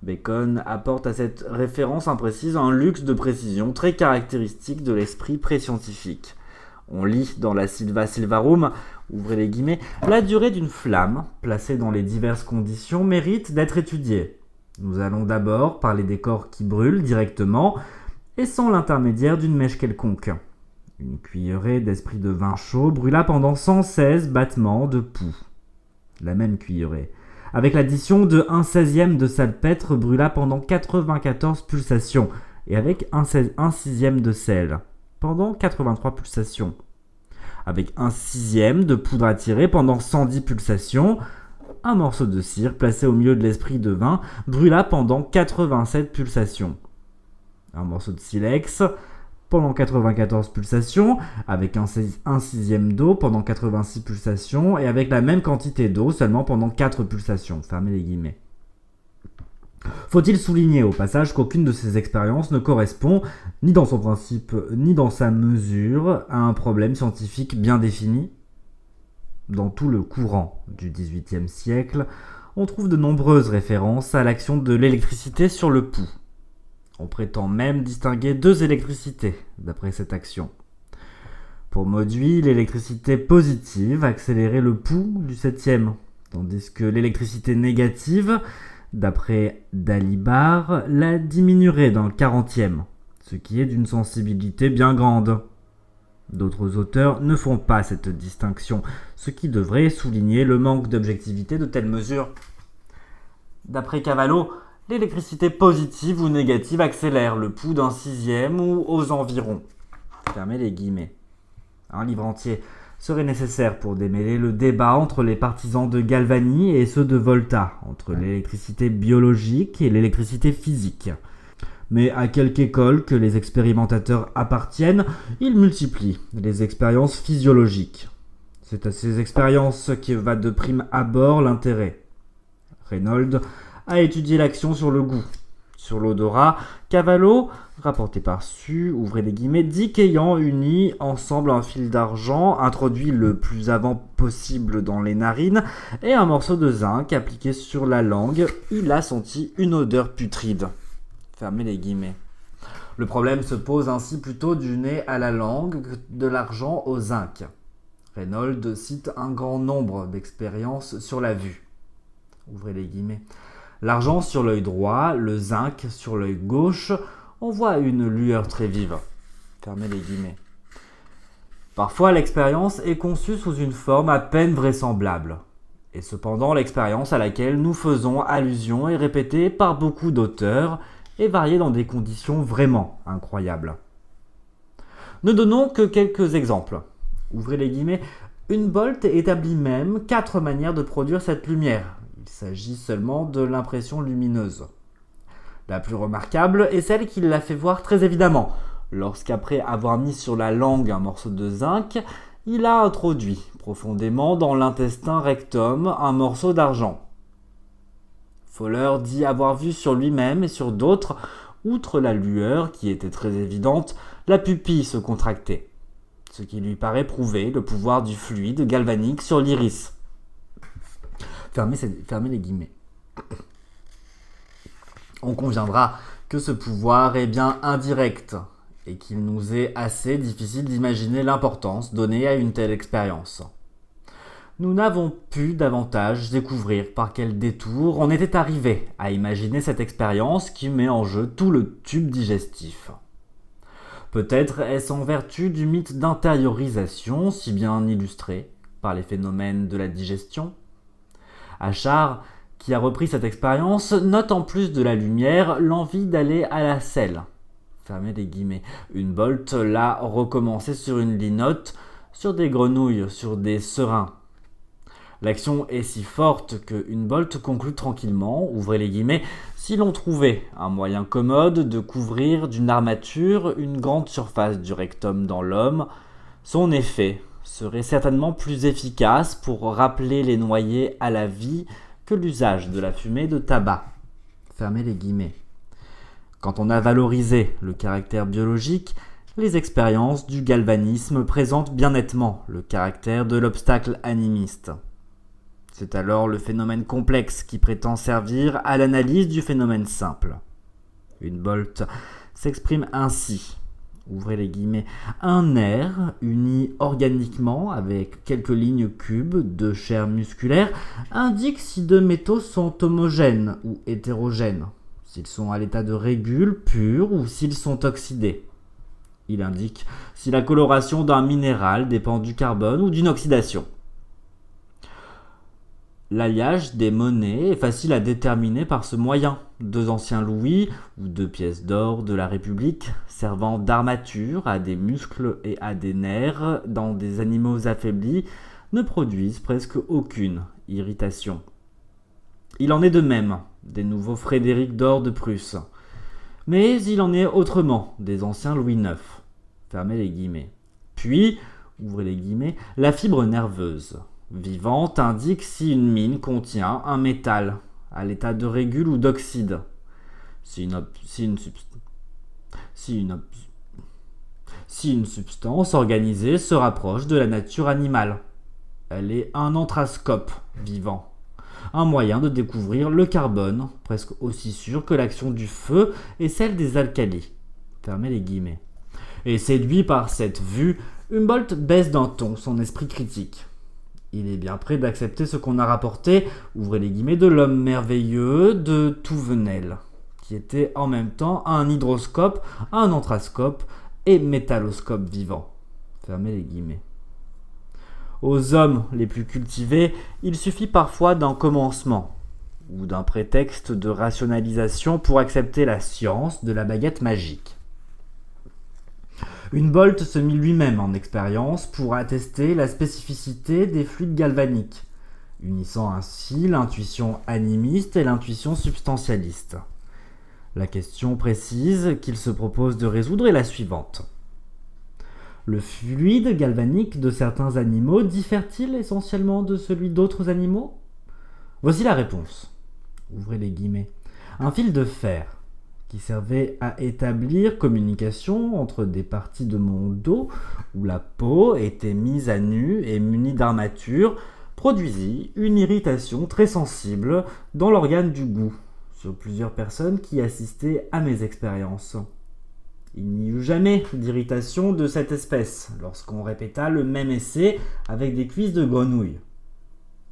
Bacon apporte à cette référence imprécise un luxe de précision très caractéristique de l'esprit pré-scientifique. On lit dans la Silva Silvarum, ouvrez les guillemets, la durée d'une flamme, placée dans les diverses conditions, mérite d'être étudiée. Nous allons d'abord parler des corps qui brûlent directement et sans l'intermédiaire d'une mèche quelconque. Une cuillerée d'esprit de vin chaud brûla pendant 116 battements de pouls. La même cuillerée, avec l'addition de 1/16e de salpêtre, brûla pendant 94 pulsations, et avec 1/6e de sel, pendant 83 pulsations. Avec 1/6e de poudre à tirer pendant 110 pulsations, un morceau de cire placé au milieu de l'esprit de vin brûla pendant 87 pulsations. Un morceau de silex pendant 94 pulsations, avec 1/6e d'eau pendant 86 pulsations, et avec la même quantité d'eau seulement pendant 4 pulsations. Fermez les guillemets. Faut-il souligner au passage qu'aucune de ces expériences ne correspond, ni dans son principe, ni dans sa mesure, à un problème scientifique bien défini ? Dans tout le courant du XVIIIe siècle, on trouve de nombreuses références à l'action de l'électricité sur le pouls. On prétend même distinguer 2 électricités d'après cette action. Pour Mauduit, l'électricité positive accélérait le pouls du 7e, tandis que l'électricité négative, d'après Dalibard, la diminuerait dans le 40e, ce qui est d'une sensibilité bien grande. D'autres auteurs ne font pas cette distinction, ce qui devrait souligner le manque d'objectivité de telles mesures. D'après Cavallo, l'électricité positive ou négative accélère le pouls d'1/6e ou aux environs. Fermez les guillemets. Un livre entier serait nécessaire pour démêler le débat entre les partisans de Galvani et ceux de Volta, entre l'électricité biologique et l'électricité physique. Mais à quelque école que les expérimentateurs appartiennent, ils multiplient les expériences physiologiques. C'est à ces expériences que va de prime abord l'intérêt. Reynolds a étudié l'action sur le goût. Sur l'odorat, Cavallo, rapporté par Su, ouvrez les guillemets, dit qu'ayant uni ensemble un fil d'argent, introduit le plus avant possible dans les narines, et un morceau de zinc appliqué sur la langue, il a senti une odeur putride. Fermez les guillemets. Le problème se pose ainsi plutôt du nez à la langue que de l'argent au zinc. Reynolds cite un grand nombre d'expériences sur la vue. Ouvrez les guillemets. L'argent sur l'œil droit, le zinc sur l'œil gauche, on voit une lueur très vive. Fermez les guillemets. Parfois, l'expérience est conçue sous une forme à peine vraisemblable. Et cependant, l'expérience à laquelle nous faisons allusion est répétée par beaucoup d'auteurs et variée dans des conditions vraiment incroyables. Ne donnons que quelques exemples. Ouvrez les guillemets. Une Bolt établit même 4 manières de produire cette lumière. Il s'agit seulement de l'impression lumineuse. La plus remarquable est celle qui l'a fait voir très évidemment, lorsqu'après avoir mis sur la langue un morceau de zinc, il a introduit profondément dans l'intestin rectum un morceau d'argent. Fowler dit avoir vu sur lui-même et sur d'autres, outre la lueur qui était très évidente, la pupille se contracter, ce qui lui paraît prouver le pouvoir du fluide galvanique sur l'iris. Fermez les guillemets. On conviendra que ce pouvoir est bien indirect et qu'il nous est assez difficile d'imaginer l'importance donnée à une telle expérience. Nous n'avons pu davantage découvrir par quel détour on était arrivé à imaginer cette expérience qui met en jeu tout le tube digestif. Peut-être est-ce en vertu du mythe d'intériorisation si bien illustré par les phénomènes de la digestion. Achard, qui a repris cette expérience, note en plus de la lumière l'envie d'aller à la selle. Fermez les guillemets. Une Bolt l'a recommencé sur une linotte, sur des grenouilles, sur des serins. L'action est si forte que une Bolt conclut tranquillement, ouvrez les guillemets, si l'on trouvait un moyen commode de couvrir d'une armature une grande surface du rectum dans l'homme, son effet serait certainement plus efficace pour rappeler les noyés à la vie que l'usage de la fumée de tabac. Fermez les guillemets. Quand on a valorisé le caractère biologique, Les expériences du galvanisme présentent bien nettement le caractère de l'obstacle animiste. C'est alors le phénomène complexe qui prétend servir à l'analyse du phénomène simple. Humboldt s'exprime ainsi, ouvrez les guillemets, un nerf uni organiquement avec quelques lignes cubes de chair musculaire indique si deux métaux sont homogènes ou hétérogènes, s'ils sont à l'état de régule pure ou s'ils sont oxydés. Il indique si la coloration d'un minéral dépend du carbone ou d'une oxydation. L'alliage des monnaies est facile à déterminer par ce moyen. 2 anciens louis ou 2 pièces d'or de la République servant d'armature à des muscles et à des nerfs dans des animaux affaiblis ne produisent presque aucune irritation. Il en est de même des nouveaux Frédéric d'or de Prusse. Mais il en est autrement des anciens Louis IX. Fermez les guillemets. Puis, ouvrez les guillemets, la fibre nerveuse vivante indique si une mine contient un métal à l'état de régule ou d'oxyde. Si une substance organisée se rapproche de la nature animale, elle est un anthrascope vivant, un moyen de découvrir le carbone, presque aussi sûr que l'action du feu et celle des alcalis. Fermez les guillemets. Et séduit par cette vue, Humboldt baisse d'un ton son esprit critique. Il est bien prêt d'accepter ce qu'on a rapporté, ouvrez les guillemets, de l'homme merveilleux de Touvenel, qui était en même temps un hydroscope, un anthrascope et métalloscope vivant. Fermez les guillemets. Aux hommes les plus cultivés, il suffit parfois d'un commencement ou d'un prétexte de rationalisation pour accepter la science de la baguette magique. Humboldt se mit lui-même en expérience pour attester la spécificité des fluides galvaniques, unissant ainsi l'intuition animiste et l'intuition substantialiste. La question précise qu'il se propose de résoudre est la suivante. Le fluide galvanique de certains animaux diffère-t-il essentiellement de celui d'autres animaux ? Voici la réponse. Ouvrez les guillemets. Un fil de fer qui servait à établir communication entre des parties de mon dos où la peau était mise à nu et munie d'armature, produisit une irritation très sensible dans l'organe du goût sur plusieurs personnes qui assistaient à mes expériences. Il n'y eut jamais d'irritation de cette espèce lorsqu'on répéta le même essai avec des cuisses de grenouille.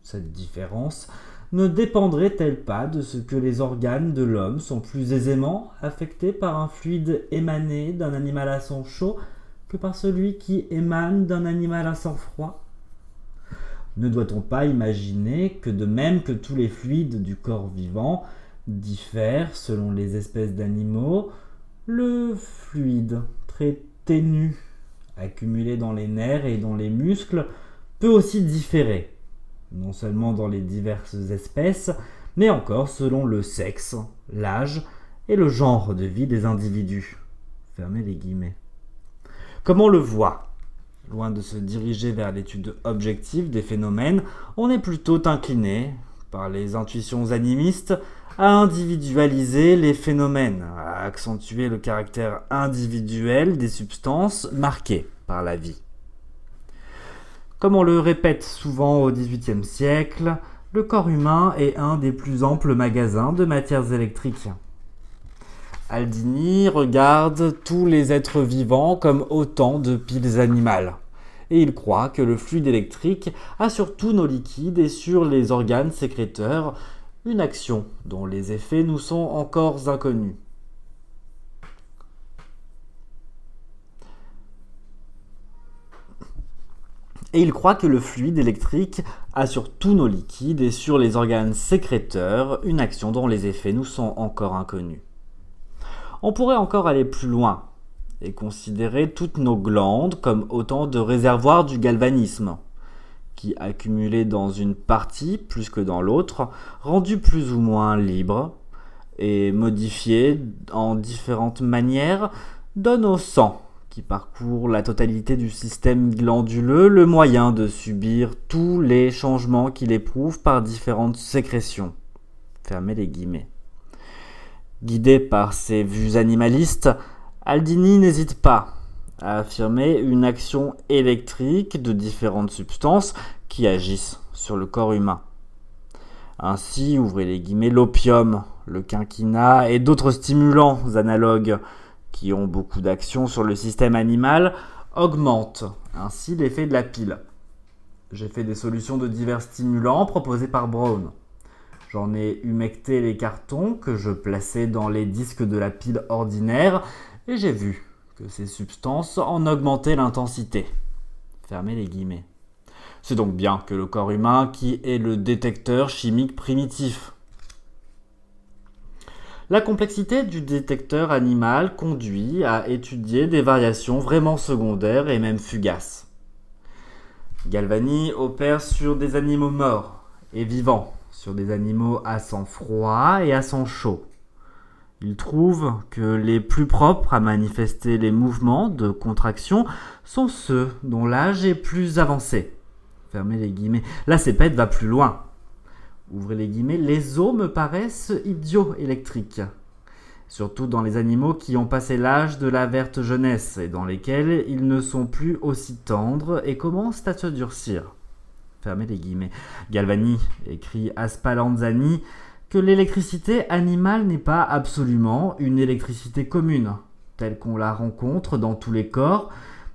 Cette différence ne dépendrait-elle pas de ce que les organes de l'homme sont plus aisément affectés par un fluide émané d'un animal à sang chaud que par celui qui émane d'un animal à sang froid ? Ne doit-on pas imaginer que de même que tous les fluides du corps vivant diffèrent selon les espèces d'animaux, le fluide très ténu accumulé dans les nerfs et dans les muscles peut aussi différer, non seulement dans les diverses espèces, mais encore selon le sexe, l'âge et le genre de vie des individus. Fermez les guillemets. Comme on le voit, loin de se diriger vers l'étude objective des phénomènes, on est plutôt incliné, par les intuitions animistes, à individualiser les phénomènes, à accentuer le caractère individuel des substances marquées par la vie. Comme on le répète souvent au XVIIIe siècle, le corps humain est un des plus amples magasins de matières électriques. Aldini regarde tous les êtres vivants comme autant de piles animales, et il croit que le fluide électrique a sur tous nos liquides et sur les organes sécréteurs une action dont les effets nous sont encore inconnus. Et il croit que le fluide électrique a sur tous nos liquides et sur les organes sécréteurs une action dont les effets nous sont encore inconnus. On pourrait encore aller plus loin et considérer toutes nos glandes comme autant de réservoirs du galvanisme, qui, accumulés dans une partie plus que dans l'autre, rendus plus ou moins libres et modifiés en différentes manières, donnent au sang qui parcourt la totalité du système glanduleux le moyen de subir tous les changements qu'il éprouve par différentes sécrétions. Fermez les guillemets. Guidé par ses vues animalistes, Aldini n'hésite pas à affirmer une action électrique de différentes substances qui agissent sur le corps humain. Ainsi, ouvrez les guillemets, l'opium, le quinquina et d'autres stimulants analogues qui ont beaucoup d'action sur le système animal augmentent ainsi l'effet de la pile. J'ai fait des solutions de divers stimulants proposés par Brown. J'en ai humecté les cartons que je plaçais dans les disques de la pile ordinaire et j'ai vu que ces substances en augmentaient l'intensité. Fermez les guillemets. C'est donc bien que le corps humain qui est le détecteur chimique primitif. La complexité du détecteur animal conduit à étudier des variations vraiment secondaires et même fugaces. Galvani opère sur des animaux morts et vivants, sur des animaux à sang froid et à sang chaud. Il trouve que les plus propres à manifester les mouvements de contraction sont ceux dont l'âge est plus avancé. Fermez les guillemets. La CEPED va plus loin. Ouvrez les guillemets. Les os me paraissent idioélectriques. Surtout dans les animaux qui ont passé l'âge de la verte jeunesse et dans lesquels ils ne sont plus aussi tendres et commencent à se durcir. Fermez les guillemets. Galvani écrit à Spallanzani que l'électricité animale n'est pas absolument une électricité commune, telle qu'on la rencontre dans tous les corps,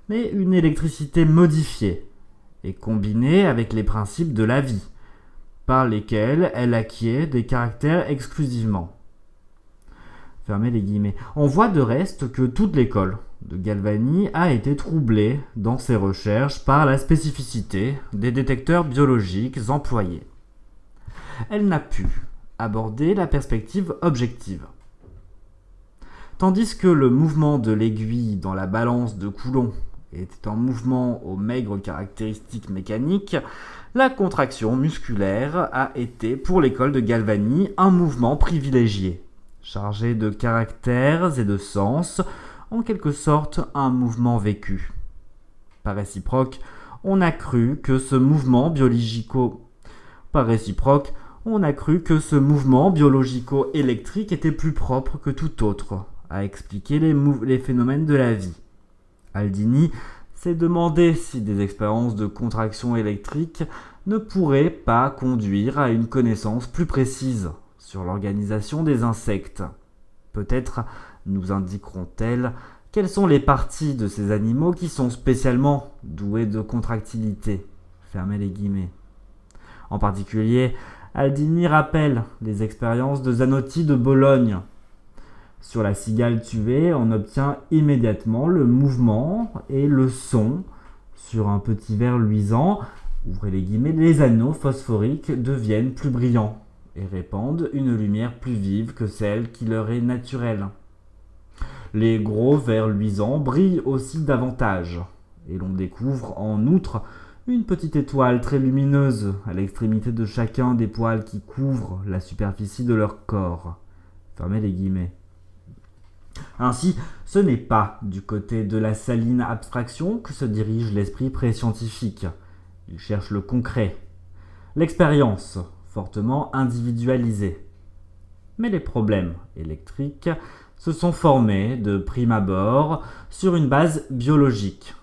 mais une électricité modifiée et combinée avec les principes de la vie, par lesquels elle acquiert des caractères exclusivement. Fermez les guillemets. On voit de reste que toute l'école de Galvani a été troublée dans ses recherches par la spécificité des détecteurs biologiques employés. Elle n'a pu aborder la perspective objective. Tandis que le mouvement de l'aiguille dans la balance de Coulomb était en mouvement aux maigres caractéristiques mécaniques, la contraction musculaire a été pour l'école de Galvani un mouvement privilégié, chargé de caractères et de sens, en quelque sorte un mouvement vécu. Par réciproque, on a cru que ce mouvement biologico-électrique était plus propre que tout autre à expliquer les phénomènes de la vie. Aldini s'est demandé si des expériences de contraction électrique ne pourraient pas conduire à une connaissance plus précise sur l'organisation des insectes. Peut-être nous indiqueront-elles quelles sont les parties de ces animaux qui sont spécialement douées de contractilité. Fermez les guillemets. En particulier, Aldini rappelle les expériences de Zanotti de Bologne. Sur la cigale tuée, on obtient immédiatement le mouvement et le son. Sur un petit verre luisant, ouvrez les guillemets, les anneaux phosphoriques deviennent plus brillants et répandent une lumière plus vive que celle qui leur est naturelle. Les gros vers luisants brillent aussi davantage, et l'on découvre en outre une petite étoile très lumineuse à l'extrémité de chacun des poils qui couvrent la superficie de leur corps. Fermez les guillemets. Ainsi, ce n'est pas du côté de la saline abstraction que se dirige l'esprit pré-scientifique. Il cherche le concret, l'expérience fortement individualisée. Mais les problèmes électriques se sont formés de prime abord sur une base biologique.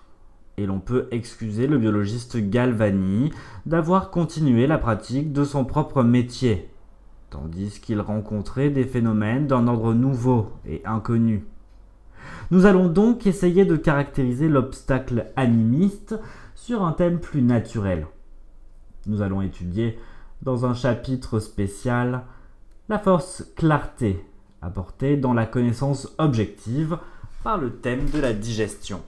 Et l'on peut excuser le biologiste Galvani d'avoir continué la pratique de son propre métier, tandis qu'il rencontrait des phénomènes d'un ordre nouveau et inconnu. Nous allons donc essayer de caractériser l'obstacle animiste sur un thème plus naturel. Nous allons étudier, dans un chapitre spécial, la fausse clarté apportée dans la connaissance objective par le thème de la digestion.